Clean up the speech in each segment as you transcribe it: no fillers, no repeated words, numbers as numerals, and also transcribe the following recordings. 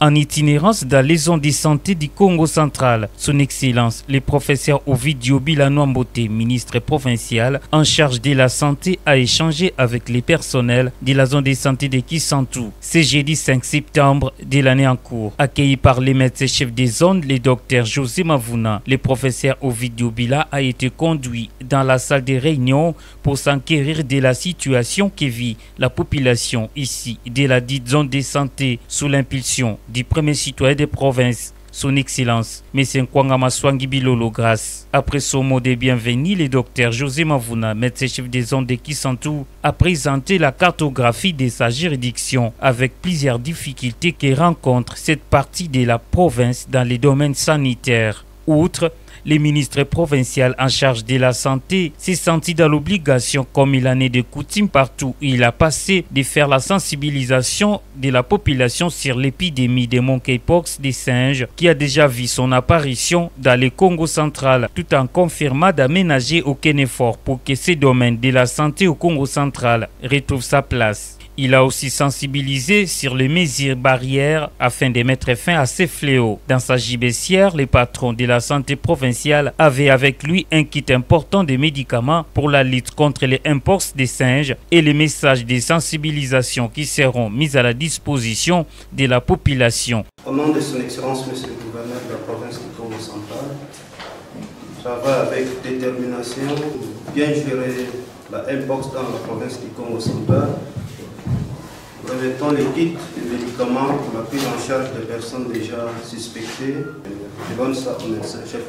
En itinérance dans les zones de santé du Congo central, son Excellence, le professeur Ovidio Bilano-Mbote, ministre provincial en charge de la santé, a échangé avec les personnels de la zone de santé de Kisantu. Ce jeudi 5 septembre de l'année en cours. Accueilli par les médecins-chefs des zones, le docteur José Mavuna, le professeur Ovidio Bila a été conduit dans la salle de réunion pour s'enquérir de la situation que vit la population ici de la dite zone de santé sous l'impulsion du premier citoyen des provinces, son Excellence, M. Nkwanga Swangi Bilolo Grace. Après son mot de bienvenue, le docteur José Mavuna, médecin-chef des zones de Kisantu, a présenté la cartographie de sa juridiction avec plusieurs difficultés que rencontre cette partie de la province dans les domaines sanitaires. Outre, le ministre provincial en charge de la santé s'est senti dans l'obligation, comme il en est de coutume partout où il a passé, de faire la sensibilisation de la population sur l'épidémie de monkeypox des singes qui a déjà vu son apparition dans le Congo central, tout en confirmant d'aménager aucun effort pour que ce domaine de la santé au Congo central retrouve sa place. Il a aussi sensibilisé sur les mesures barrières afin de mettre fin à ces fléaux. Dans sa gibecière, le patron de la santé provinciale avait avec lui un kit important de médicaments pour la lutte contre les mpox des singes et les messages de sensibilisation qui seront mis à la disposition de la population. Au nom de son Excellence, Monsieur le gouverneur de la province du Congo central, j'avais avec détermination bien gérer la mpox dans la province du Congo central. Remettons les kits et médicaments pour la prise en charge des personnes déjà suspectées. Je donne ça au médecin-chef.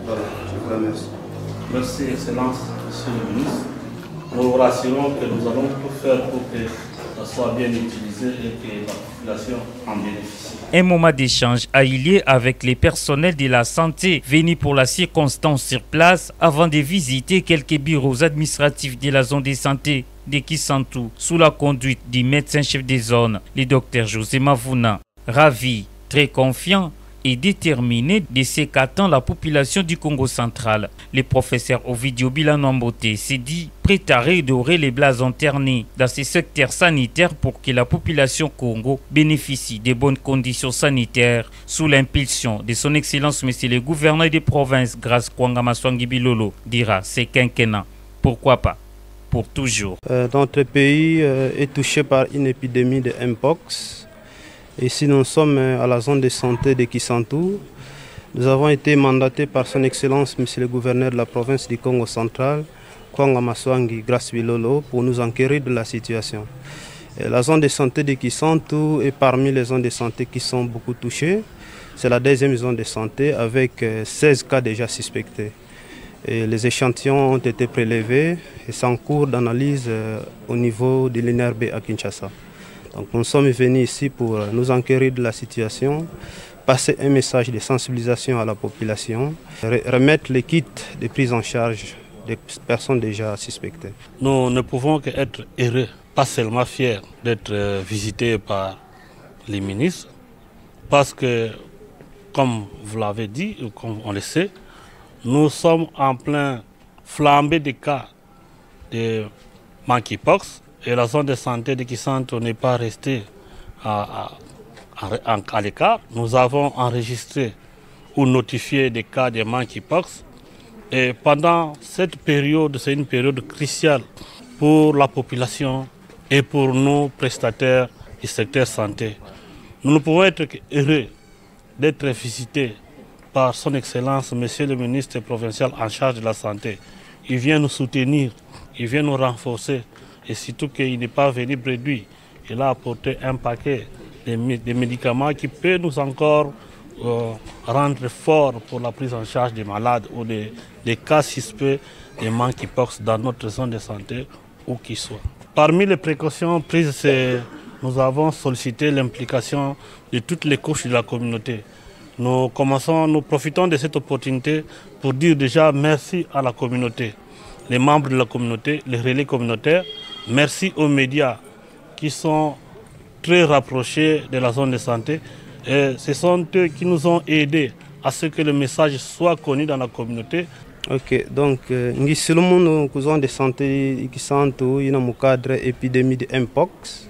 Voilà, je vous remercie. Merci, Excellence, Monsieur le ministre. Nous vous rassurons que nous allons tout faire pour que ça soit bien utilisé et que la population en bénéficie. Un moment d'échange a eu lieu avec les personnels de la santé venus pour la circonstance sur place avant de visiter quelques bureaux administratifs de la zone de santé de Kisantu sous la conduite du médecin-chef des zones, le docteur José Mavuna. Ravi, très confiant et déterminé de ce qu'attend la population du Congo central, le professeur Ovidio Bilano-Mbote s'est dit prêt à redorer les blasons ternis dans ces secteurs sanitaires pour que la population Congo bénéficie de bonnes conditions sanitaires sous l'impulsion de son Excellence Monsieur le gouverneur des provinces grâce Nkwanga Swangi Bilolo dira ce quinquennat. Pourquoi pas? Pour toujours. Notre pays est touché par une épidémie de mpox. Ici, nous sommes à la zone de santé de Kisantu. Nous avons été mandatés par son Excellence, Monsieur le gouverneur de la province du Congo central, Nkwanga Swangi Grace Bilolo, pour nous enquérir de la situation. Et la zone de santé de Kisantu est parmi les zones de santé qui sont beaucoup touchées. C'est la deuxième zone de santé avec 16 cas déjà suspectés. Et les échantillons ont été prélevés et c'est en cours d'analyse au niveau de l'INRB à Kinshasa. Donc nous sommes venus ici pour nous enquérir de la situation, passer un message de sensibilisation à la population, remettre les kits de prise en charge des personnes déjà suspectées. Nous ne pouvons qu'être heureux, pas seulement fiers d'être visités par les ministres, parce que, comme vous l'avez dit, ou comme on le sait, nous sommes en plein flambée des cas de monkeypox et la zone de santé de Kisantu n'est pas restée à l'écart. Nous avons enregistré ou notifié des cas de monkeypox et pendant cette période, c'est une période cruciale pour la population et pour nous prestataires du secteur santé. Nous ne pouvons être heureux d'être visités par son Excellence, Monsieur le ministre provincial en charge de la santé. Il vient nous soutenir, il vient nous renforcer et surtout qu'il n'est pas venu réduire. Il a apporté un paquet de médicaments qui peut nous encore rendre forts pour la prise en charge des malades ou des cas suspects de monkeypox dans notre zone de santé où qu'il soit. Parmi les précautions prises, nous avons sollicité l'implication de toutes les couches de la communauté. Nous profitons de cette opportunité pour dire déjà merci à la communauté, les membres de la communauté, les relais communautaires. Merci aux médias qui sont très rapprochés de la zone de santé. Et ce sont eux qui nous ont aidés à ce que le message soit connu dans la communauté. Ok, donc, nous sommes dans la zone de santé qui sont dans le cadre de l'épidémie de mpox.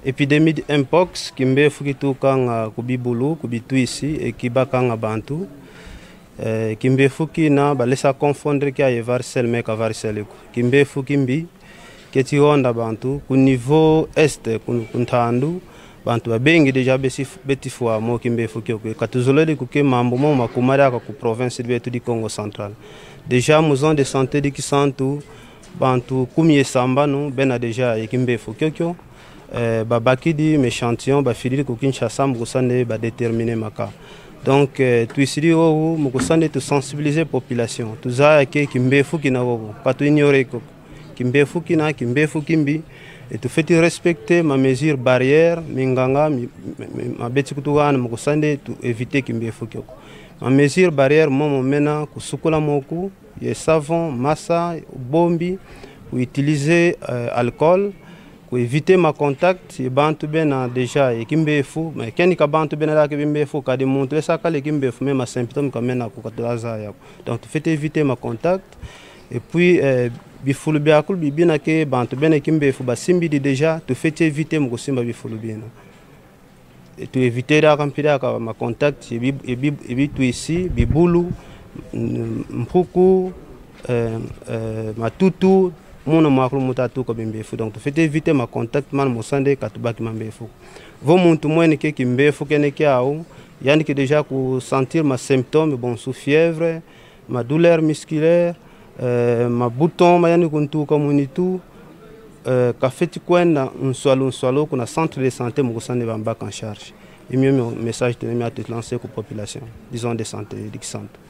épidémie de mpox kimbe fukitu kanga kubibulu kubitu ici et kibakanga bantu kimbe fuki na balesa confondre ki ay varicelle mais ka varicelle ko kimbe fuki mbi keti onda bantu ku niveau est kuntandu bantu babengi déjà beti fois mo kimbe fuki ko katuzoleli ku ke mambo mo makumara ka ku province de du Congo central déjà maison de santé de Kisantu bantu kumie samba no bena déjà kimbe fuki ko babakidi échantillon bafilili ko Kinshasa mugusande ba déterminer maka donc tu ici au mugusande tu sensibiliser population tu za ke kimbe fuki na wo pas tu ignorer ko kimbe fuki na kimbe fuki mbi et tu fais respecter ma mesure barrière minganga ma beti kutuana mugusande tu éviter kimbe fuki ma mesure barrière momo mena kusukula moku ye savon massa bombi ou utiliser alcool pour éviter ma contact et bantu bena déjà et kimbe fu mais keni ka bantu bena la kimbe fu ka démontrer ça ka le kimbe fu même symptômes comme na ko katlaza ya donc tu fais éviter ma contact et puis bifulu biakul bibina ke bantu bena kimbe fu ba simbi déjà tu fais éviter mo simba bifulu bina et tu éviter la kampira ka ma contact et bi tu ici bibulu mpuku matutu mon makro mutatu ko bimbe fu donc tu fais éviter ma contact man mo sande katubaki mambe fu vo muntu mwene ke kimbe fu kene kiao yani que déjà ku sentir ma symptômes bon sous fièvre ma douleur musculaire ma bouton ma yani kuntu communitu ka feti kwenda un swalo kuna centre de santé mo sande bamba en charge et mieux message de me te lancer pour population disons de santé d'Ixante.